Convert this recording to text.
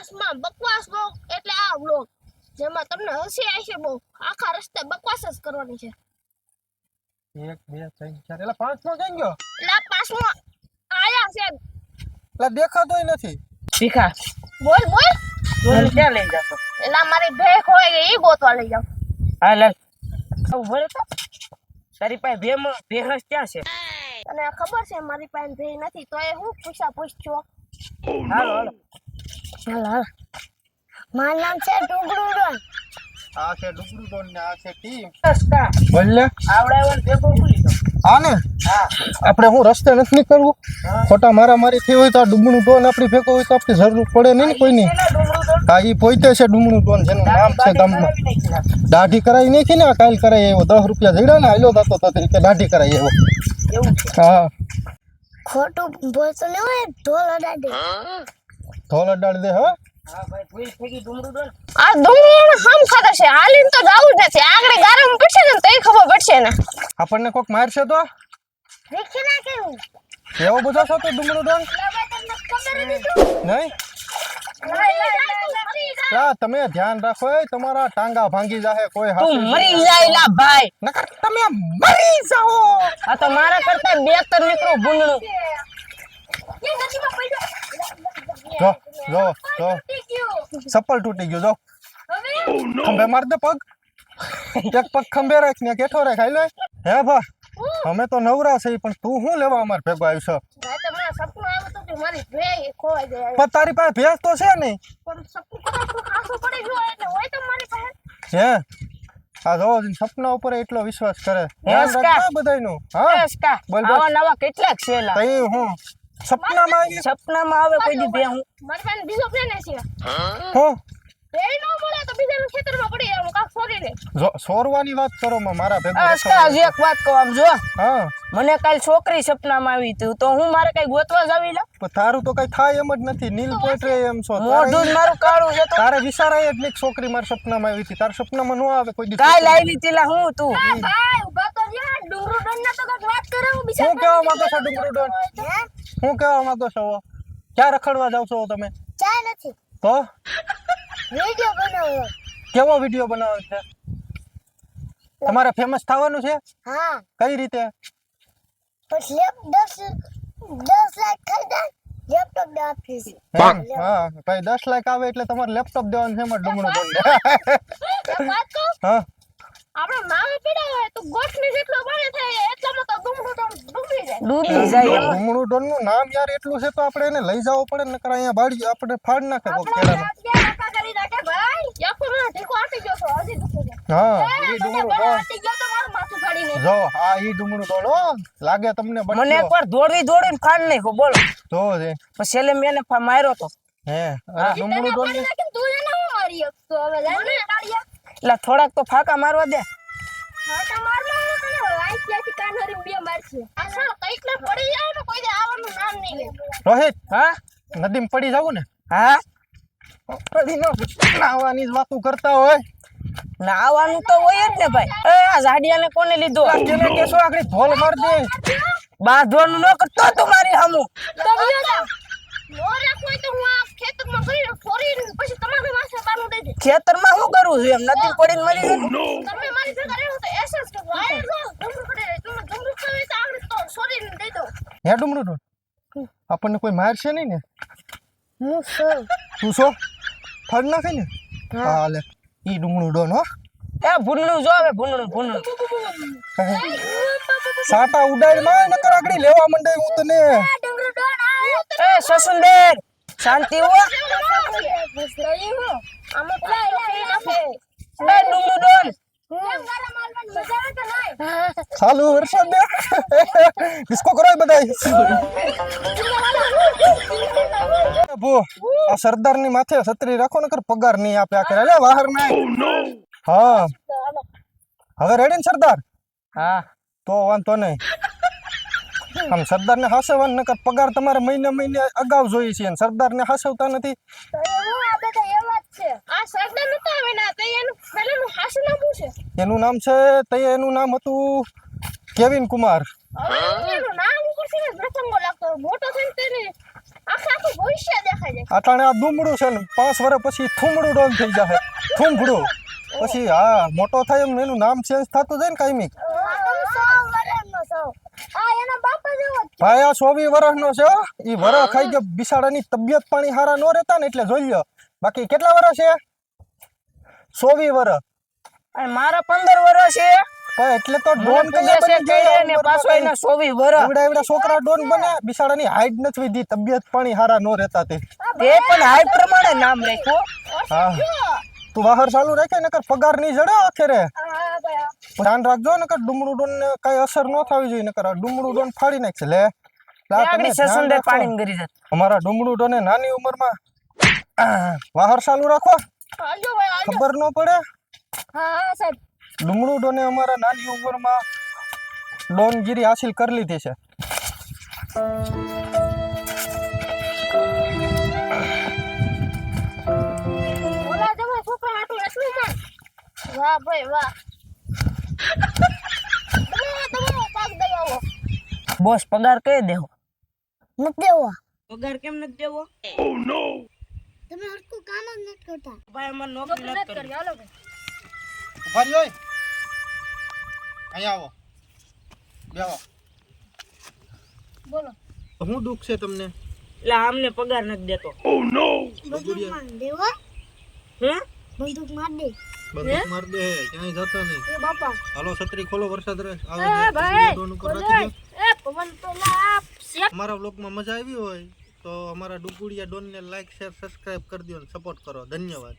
બકવાસમાં બકવાસ બહુ એટલે આ વ્લોગ જેમાં તમને હસી આવશે બહુ આખા રસ્તે બકવાસ જ કરવાની છે. 1 2 3 4 એટલે 5 નો ક્યાં ગયો? એટલે આ પાછમાં આયા છે. એટલે દેખાતોય નથી. શીખા બોલ બોલ તું ક્યાં લઈ જાતો? એટલે મારી ભેખ હોય એ ગોતવા લઈ જાવ. હા લે ઉભો રહે તો તારી પાસે ભેંસ ક્યાં છે? તને ખબર છે મારી પાસે ભેહ નથી તો એ હું પૂછ્યો. હાલો હાલો હાલ હાલ મારું નામ છે ડુંગળું. આ છે ડુગરું ડોન ને આ છે ટીમ. સસ્તા બોલે આવડાવન ભેગો ભૂલી ગયો. આ ને હા આપણે હું રસ્તે નથી નીકળવું. ખોટા મારામારી થઈ હોય તો આ ડુંગળું ડોન આપણી ભેગો હોય તો આપણી જરૂર પડે નહીં ને કોઈની. એના ડુંગળું તો હા ઈ પોતે છે ડુંગળું ડોન જેનું નામ છે ગામમાં. દાઢી કરાવી નાખી ને કાલ કરાવી આવ્યો 10 રૂપિયા જડ્યા ને હાલ્યો થતો તો તરીકે દાઢી કરાવી આવ્યો. એવું છે. હા ખોટું બોલતો ન હોય ઢોલ અડાડે. ધોલ અડાડ દે હા. હા ભાઈ ભૂલ થઈ ગઈ ડુંગળું તો આ ડુંગળીનો હમ ખાતા છે હાલીને તો જાવું જ નથી આગળ ગારમ પડશે ને તઈ ખબર પડશે ને. આપણને કોક મારશે તો રીખી ના કેવું એવો બધો છો તો ડુંગળું ડોન તમને ખબર હતી નહીં. હા તમે ધ્યાન રાખો એ તમારા ટાંગા ભાંગી જાહે કોઈ હાથ તું મરી જાય લા ભાઈ. નકર તમે મરી જાઓ. આ તો મારા કરતા 2 નીકળું ભૂંડણું. જો જો જો ચપ્પલ તૂટી ગયું જો. ખંભે માર દે પગ. એક પગ ખંભે રાખ ને કેઠો રાખ હાલે. હે ભા અમે તો નવરા છે પણ તું શું લેવા અમાર ભેગો આવ્યો છો? સપનું આવ્યું હતું કે મારી ભેહ ખોવાઈ જાય પણ તારી પાસે ભેંસ તો છે નહીં. પણ સપનું કદાચ ખાસું પડી ગયું એટલે હોય તો મારી પાસે. હે આ જો સપના ઉપર એટલો વિશ્વાસ કરે. ધ્યાન હેસકા. રાખજો બધાયનું. હા સસ્તા બોલ બોલ. આવા નવા કેટલાક છે લા. તઈ હું સપનામાં આવી સપનામાં આવે કોઈ દી ભે હું મારી પાસે બીજો પ્લેન છે હું ભેહ ન મળે તો બીજાનું ખેતરમાં પડી જાય હું કાક છોડી દે. જો સોરવાની વાત કરો માં મારા ભેગો અસ્કા હજી એક વાત કહું આમ જો હા મને કાલ છોકરી સપનામાં આવી હતી તો હું મારે કઈ ગોતવા જાવી લા. પણ તારું તો કઈ થાય એમ જ નથી. નીલ પોઈટ્રે એમ છો મોઢું જ મારું કાળું છે તો તારે વિચારાય જ નહીં કે છોકરી મારા સપનામાં આવી હતી. તારા સપનામાં ન આવે કોઈ દી. કાલ આવી હતી લા હું તું આ ભાઈ ઉભા તો યાર ડુંગરો ડોનના તો કાક વાત કરે હું બીજા શું કહેવા માંગો છો ડુંગરો ડોન? શું કહેવા માંગો છો ક્યાં રખડવા જાવ છો તમે? ચા નથી તો વિડિયો બનાવો. કેવો વિડીયો બનાવો છે? તમારે ફેમસ થવાનું છે? હા કઈ રીતે? પછી લેપ 10 લાખ ખરીદા લેપટોપ આપીશ. એમ? હા ભાઈ 10 લાખ આવે એટલે તમારે લેપટોપ દેવાનું છે એમાં ડુંગળું ડોન. વાત કહું હા આપણે માવે પીડા હોય તો ગોઠની જેટલો પાણી થાય એટલામાં તો ડુંગળું તો ડૂબી જાય. ડૂબી જાય એમાં. ડુંગળું ડોન નું નામ યાર એટલું છે તો આપણે એને લઈ જવું પડે ને. નકર અહીંયા બાળી આપણે ફાડ નાખે કોક કેળાનું. આપણે રાકા કરી નાખે ભાઈ યાકુર ઢીકો આટી ગયો છો હજી દુખે છે. હા એ ઈ મને ડુંગળું બળ ડોન આટી ગયો તો મારું માથું ફાડીને. જો આ ઈ ડુંગળું ડોન હો લાગે તમને મને બચ્યો એકવાર દોડીને ફાડ નાખ્યો બોલો જો છે પછી છેલ્લે મેં એને માર્યો તો હે અરે ડુંગળું ડોન ફાડી નાખીને તું એને હું મારી તો હવે મને ડાળિયા એટલે થોડાક તો ફાકા મારવા દે. હા તમારમાં તને વાઈસ ત્યાંથી કાન હરી બે મારશે. આ સાલો કઈક ને પડી જાય ને કોઈ દે આવવાનું નામ નહીં લે. રોહિત હા નદીમાં પડી જાવું ને હા પડી નો નાવાની જ વાતું કરતા હોય. નાવાનું તો હોય જ ને ભાઈ. એ આ ઝાડિયાને કોને લીધો? તેને કેસો આગળ ધોલ માર દે. બાંધવાનું ન કરતો તું મારી સામું. તો બીજો જા નો રાખો હોય તો હું આ ખેતરમાં કરી ફોરી પછી તમારી માથે બાનું દઈ દે. ખેતરમાં શું કરવું છે એમ નદી પડીને મરી જાય. તમે મારી ભેગા રહેવો તો એસેસ કરો. આ જો ડુંગર પડે તમે ડુંગર પડે તો આગળ તો સોરીને દઈ દો. હે ડુંગળું ડોન આપણને કોઈ મારશે નહીં ને? હું સર તું છો ફળ નાખે ને? હા લે ઈ ડુંગળું ડોન હો. એ ભૂંડણું જો હવે ભૂંડણું સાટા ઉડાડ માં નકર આગળ લેવા માંડે હું તને. ડુંગર ડોન આ એ સસુંદર શાંતિ હો. આમાં પેલા નાખે એ ડુંગળું ડોન કેમ ગારા મારવાની મજા આવે કે નહીં? ચાલુ વરસાદ દે ડિસ્કો કરો બધાય. ભો આ સરદાર ની માથે છત્રી રાખો નકર પગાર નહીં આપે આ કરે લે બહાર ના. હા હવે રેડી ને સરદાર? હા તો વાંધો નહીં. આમ સરદાર ને હાસવવાનું નકર પગાર તમારે મહિને અગાઉ જોઈએ છે. સરદાર ને હાસવતા નથી. તો એવું આ બધા એવા જ છે. આ સરદાર નતા આવેના તો એનું પહેલાનું હાસું નામ શું છે? એનું નામ છે એનું નામ હતું કેવિન કુમાર. હવે એનું નામ ઉપર છે ને પ્રસંગો લાગતો મોટો થઈને તેને આખું ભવિષ્ય દેખાય જાય. અટાણે આ ડુમડું છે ને 5 વર્ષ પછી થુમડું ડોન થઈ જશે. થુમડું પછી હા મોટો થાય એમ એનું નામ ચેન્જ થતું જાય ને કાયમી. આ તો 100 વર્ષનો છો. આ એના બાપા જેવો જ છે. ભાઈ આ 24 વર્ષનો છે હો. ઈ વરસ ખાઈ ગયો બિસાડાની તબિયત પાણી હારા ન રહેતા ને એટલે જોઈ લ્યો. બાકી કેટલા વર્ષ છે? 24 વર્ષ. અને મારા 15 વર્ષ છે પણ એટલે તો ડોન મને પૂગે છે કઈ ને પાછો એના 24 વર્ષ એવડા એવડા છોકરા ડોન બને બિસાડાની હાઈટ નથી વધી તબિયત પાણી હારા ન રહેતા તે. તે પણ હાઈ પ્રમાણે નામ રાખ્યું. હા તું બહાર ચાલુ રાખે નકર પગાર નહીં જડે આખરે. હા ભાઈ ધ્યાન રાખજો નકર ડુમડું ડોન ને કઈ અસર ન થવી જોઈએ નકર આ ડુમડું ડોન ફાડી નાખશે લે. લા તમે આગળ ધ્યાન સસુંદર રાખો. પાણી કરી જત. અમારા ડુમડું ડોને નાની ઉંમરમાં બહાર ચાલુ રાખો હાલજો ભાઈ હાલજો. ખબર ન પડે. હા સાહેબ. ડુમડું ડોને અમારા નાની ઉંમરમાં ડોનગીરી હાસિલ કરી લીધી છે. ઓલા જમા છોકરા હાટું એટલું માં. વાહ ભાઈ વાહ. દબાવો પાક દબાવો. બોસ પગાર કઈ દેવો? નથી દેવો. પગાર કેમ નથી દેવો? તમે હરકું કામ જ નથી કરતા. ભાઈ અમાર નોકરી નથી કરવી. હાલો ભાઈ. ઉભા રહ્યો અહીંયા આવો બેહો. બોલો. શું દુઃખ છે તમને? એટલે આમને પગાર નથી દેતો. બંદૂક માર દેવો. હે? બંદૂક માર દે. બંદૂક માર દે ક્યાંય જતા નહીં. એ બાપા. હાલો છત્રી ખોલો વરસાદ રહે આવે એ છે. ભાઈ. ડોન ઉપર રાખી દો. એ પવન પેલા શેક. અમારા વ્લોગમાં મજા આવી હોય તો અમારા ડુગુડિયા ડોનને લાઈક શેર સબસ્ક્રાઇબ કરી દો અને સપોર્ટ કરો. ધન્યવાદ.